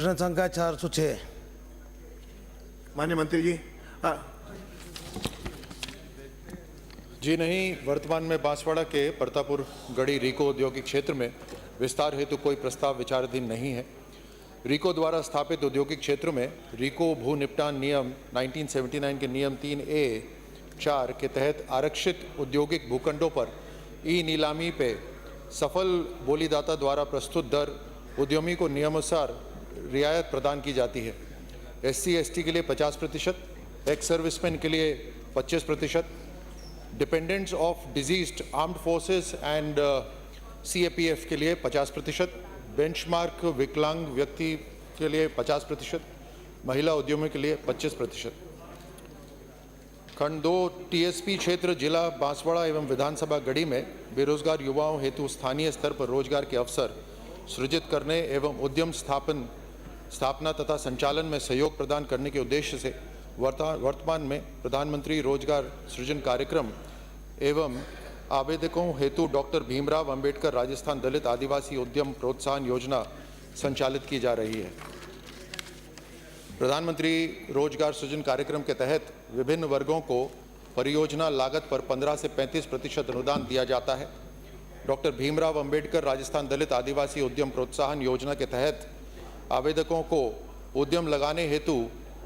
प्रश्न संख्या 406। माननीय मंत्री जी। जी नहीं, वर्तमान में बांसवाड़ा के परतापुर गढ़ी रीको औद्योगिक क्षेत्र में विस्तार हेतु कोई प्रस्ताव विचाराधीन नहीं है। रीको द्वारा स्थापित औद्योगिक क्षेत्र में रीको भू निपटान नियम 1979 के नियम 3A(4) के तहत आरक्षित औद्योगिक भूखंडों पर ई नीलामी पे सफल बोलीदाता द्वारा प्रस्तुत दर उद्यमी को नियमानुसार रियायत प्रदान की जाती है। SC/ST के लिए 50%, एक्स सर्विसमैन के लिए 25%, dependents of diseased armed forces and CAPF के लिए 50%, बेंचमार्क विकलांग व्यक्ति के लिए 50%, महिला उद्यमियों के लिए 25%। खंड 2 TSP क्षेत्र जिला बांसवाड़ा एवं विधानसभा गढ़ी में बेरोजगार युवाओं हेतु स्थानीय स्तर पर रोजगार के अवसर सृजित करने एवं उद्यम स्थापना तथा संचालन में सहयोग प्रदान करने के उद्देश्य से वर्तमान में प्रधानमंत्री रोजगार सृजन कार्यक्रम एवं आवेदकों हेतु डॉक्टर भीमराव अंबेडकर राजस्थान दलित आदिवासी उद्यम प्रोत्साहन योजना संचालित की जा रही है। प्रधानमंत्री रोजगार सृजन कार्यक्रम के तहत विभिन्न वर्गों को परियोजना लागत पर 15 से 35% अनुदान दिया जाता है। डॉक्टर भीमराव अंबेडकर राजस्थान दलित आदिवासी उद्यम प्रोत्साहन योजना के तहत आवेदकों को उद्यम लगाने हेतु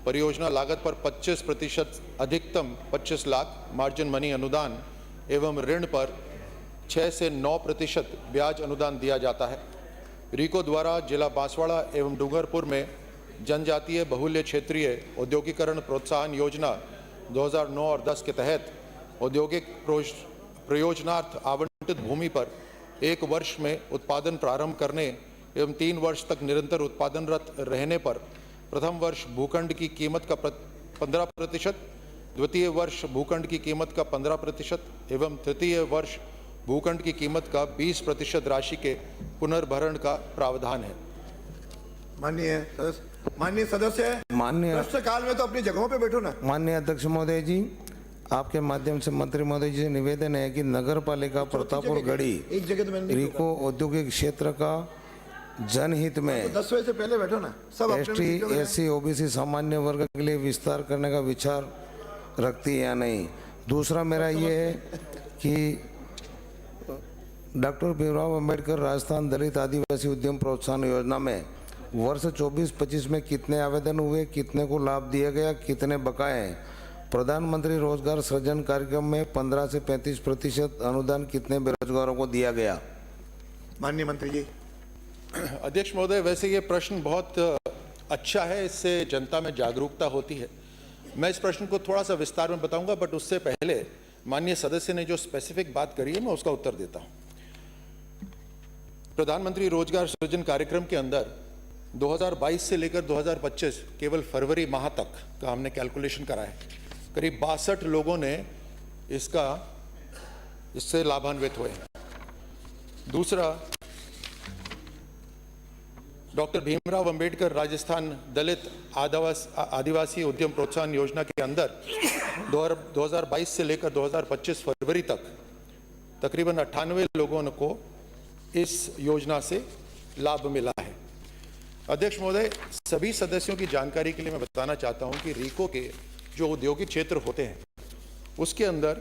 परियोजना लागत पर 25% अधिकतम 25 लाख मार्जिन मनी अनुदान एवं ऋण पर 6 से 9% ब्याज अनुदान दिया जाता है। रीको द्वारा जिला बांसवाड़ा एवं डूंगरपुर में जनजातीय बहुल्य क्षेत्रीय औद्योगिकरण प्रोत्साहन योजना 2009 और 10 के तहत औद्योगिक प्रयोजनार्थ आवंटित भूमि पर 1 वर्ष में उत्पादन प्रारंभ करने एवं 3 वर्ष तक निरंतर उत्पादनरत रहने पर प्रथम वर्ष भूखंड की कीमत का 15%, द्वितीय वर्ष भूखंड की कीमत का 15% एवं तृतीय वर्ष भूखंड की कीमत का 20% राशि के पुनर्भरण का प्रावधान है। माननीय सदस्य प्रश्नकाल में तो अपनी जगहों पे बैठो ना। माननीय अध्यक्ष महोदय जी, आपके माध्यम से मंत्री महोदय जी से निवेदन है कि नगर पालिका परतापुर गढ़ी एक जगह तो रीको औद्योगिक क्षेत्र का जनहित में 10 बजे से पहले बैठो ना। सब ST SC OBC सामान्य वर्ग के लिए विस्तार करने का विचार रखती है या नहीं। दूसरा मेरा ये है कि डॉक्टर भीमराव अंबेडकर राजस्थान दलित आदिवासी उद्यम प्रोत्साहन योजना में वर्ष 24-25 में कितने आवेदन हुए, कितने को लाभ दिया गया, कितने बकाए हैं। प्रधानमंत्री रोजगार सृजन कार्यक्रम में 15 से 35% अनुदान कितने बेरोजगारों को दिया गया। माननीय मंत्री जी। अध्यक्ष महोदय, वैसे ये प्रश्न बहुत अच्छा है, इससे जनता में जागरूकता होती है। मैं इस प्रश्न को थोड़ा सा विस्तार में बताऊंगा, बट उससे पहले माननीय सदस्य ने जो स्पेसिफिक बात करी है मैं उसका उत्तर देता हूं। प्रधानमंत्री रोजगार सृजन कार्यक्रम के अंदर 2022 से लेकर 2025 केवल फरवरी माह तक का हमने कैलकुलेशन करा है। करीब 62 लोगों ने इससे लाभान्वित हुए। दूसरा, डॉक्टर भीमराव अंबेडकर राजस्थान दलित आदिवासी उद्यम प्रोत्साहन योजना के अंदर 2022 से लेकर 2025 फरवरी तक तकरीबन 98 लोगों को इस योजना से लाभ मिला है। अध्यक्ष महोदय, सभी सदस्यों की जानकारी के लिए मैं बताना चाहता हूं कि रीको के जो औद्योगिक क्षेत्र होते हैं उसके अंदर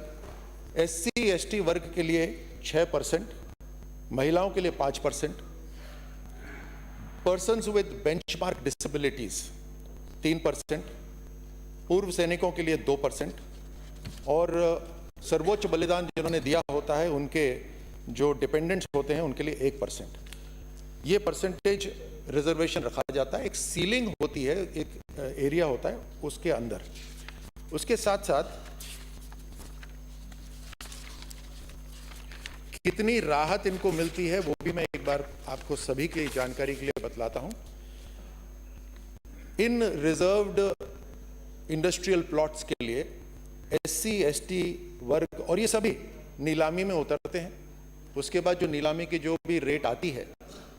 SC/ST वर्ग के लिए 6%, महिलाओं के लिए 5%, पर्सन्स विद बेंचमार्क डिसेबिलिटीज 3%, पूर्व सैनिकों के लिए 2% और सर्वोच्च बलिदान जिन्होंने दिया होता है उनके जो डिपेंडेंट्स होते हैं उनके लिए 1%। ये परसेंटेज रिजर्वेशन रखा जाता है। एक सीलिंग होती है, एक एरिया होता है उसके अंदर। उसके साथ साथ कितनी राहत इनको मिलती है वो भी मैं एक बार आपको सभी की जानकारी के लिए बतलाता हूं। इन रिजर्व्ड इंडस्ट्रियल प्लॉट्स के लिए SC/ST वर्ग और ये सभी नीलामी में उतरते हैं। उसके बाद जो नीलामी की जो भी रेट आती है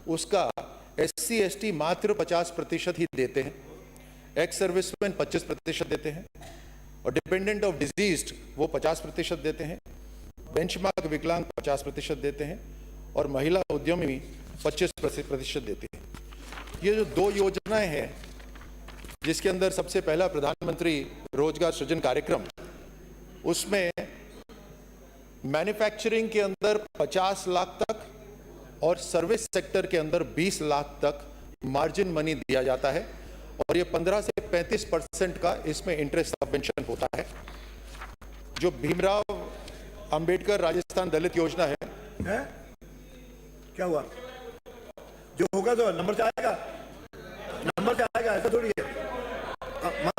उसका SC/ST मात्र 50% ही देते हैं, एक्स सर्विसमैन 25% देते हैं और डिपेंडेंट ऑफ डिजीज्ड वो 50% देते हैं, बेंचमार्क विकलांग 50% देते हैं और महिला उद्यमी 25% देते हैं। ये जो दो योजनाएं हैं, जिसके अंदर सबसे पहला प्रधानमंत्री रोजगार सृजन कार्यक्रम, उसमें मैन्युफैक्चरिंग के अंदर 50 लाख तक और सर्विस सेक्टर के अंदर 20 लाख तक मार्जिन मनी दिया जाता है और ये 15 से 35% का इसमें इंटरेस्ट सबवेंशन होता है। जो भीमराव अंबेडकर राजस्थान दलित योजना है, क्या हुआ? जो होगा तो नंबर से आएगा, नंबर से आएगा, ऐसा थोड़ी है।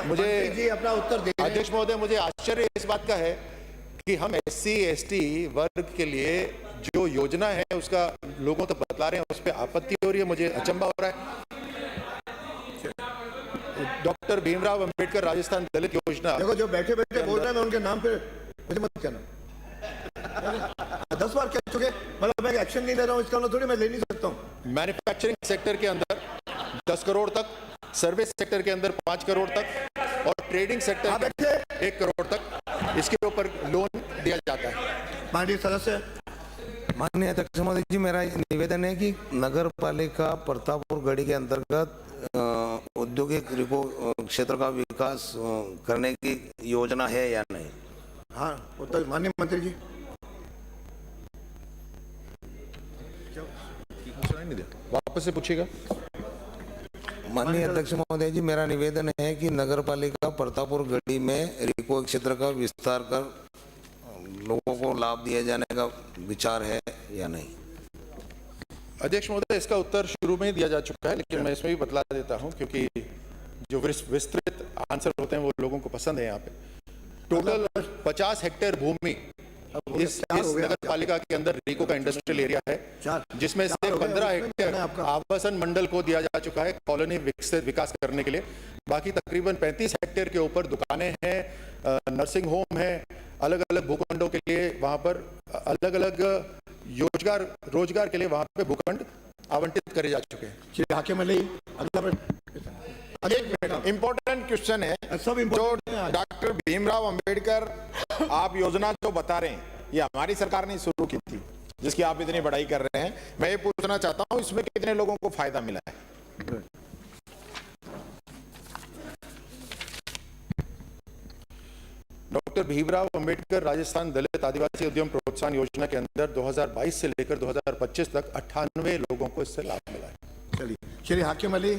मुझे जी अपना उत्तर दे। अध्यक्ष महोदय, मुझे आश्चर्य इस बात का है कि हम SC ST वर्ग के लिए जो योजना है उसका लोगों तक बतला रहे हैं, उस पर आपत्ति हो रही है। मुझे अचंभा हो रहा है। डॉक्टर भीमराव अंबेडकर राजस्थान दलित योजना, देखो जो बैठे बैठे बोल रहे हैं, मैं उनके नाम पे मुझे मत कहना। 10 बार कह चुके, मतलब मैं एक्शन नहीं ले रहा हूँ, इसका मतलब थोड़ी मैं ले नहीं सकता हूँ। मैन्युफैक्चरिंग सेक्टर के अंदर 10 करोड़ तक, सर्विस सेक्टर के अंदर 5 करोड़ तक और ट्रेडिंग सेक्टर के अंदर 1 करोड़ तक इसके ऊपर लोन दिया जाता है। माननीय सदस्य, माननीय अध्यक्ष महोदय जी, मेरा निवेदन है कि नगर पालिका प्रतापपुर गढ़ी के अंतर्गत औद्योगिक क्षेत्र का विकास करने की योजना है या नहीं? हाँ उत्तर माननीय मंत्री जी। वापस से पूछिएगा। माननीय अध्यक्ष महोदय जी, मेरा निवेदन है कि नगर पालिका प्रतापपुर गढ़ी में रिको क्षेत्र का विस्तार कर लोगों को लाभ दिए जाने का विचार है या नहीं? अध्यक्ष महोदय, इसका उत्तर शुरू में ही दिया जा चुका है, लेकिन मैं इसमें भी बतला देता हूं क्योंकि जो विस्तृत आंसर होते हैं वो लोगों को पसंद है। यहाँ पे टोटल 50 हेक्टेयर भूमि इस नगर पालिका के अंदर रिको का इंडस्ट्रियल एरिया है, जिसमें से 15 हेक्टेयर आवासन मंडल को दिया जा चुका है कॉलोनी विकास करने के लिए। बाकी तकरीबन 35 हेक्टेयर के ऊपर दुकानें हैं, नर्सिंग होम है, अलग अलग भूखंडों के लिए वहां पर अलग अलग रोजगार के लिए वहां पे भूखंड आवंटित करे जा चुके हैं। श्री हाकिम अली, अगला इम्पोर्टेंट क्वेश्चन है। सब जो डॉक्टर भीमराव अंबेडकर आप योजना जो बता रहे हैं, ये हमारी सरकार ने शुरू की थी, जिसकी आप इतनी बड़ाई कर रहे हैं। मैं ये पूछना चाहता हूं, इसमें कितने लोगों को फायदा मिला है? डॉक्टर भीमराव अंबेडकर राजस्थान दलित आदिवासी उद्यम प्रोत्साहन योजना के अंदर 2022 से लेकर 2025 तक 98 लोगों को इससे लाभ मिला है। चलिए श्री हाकिम अली।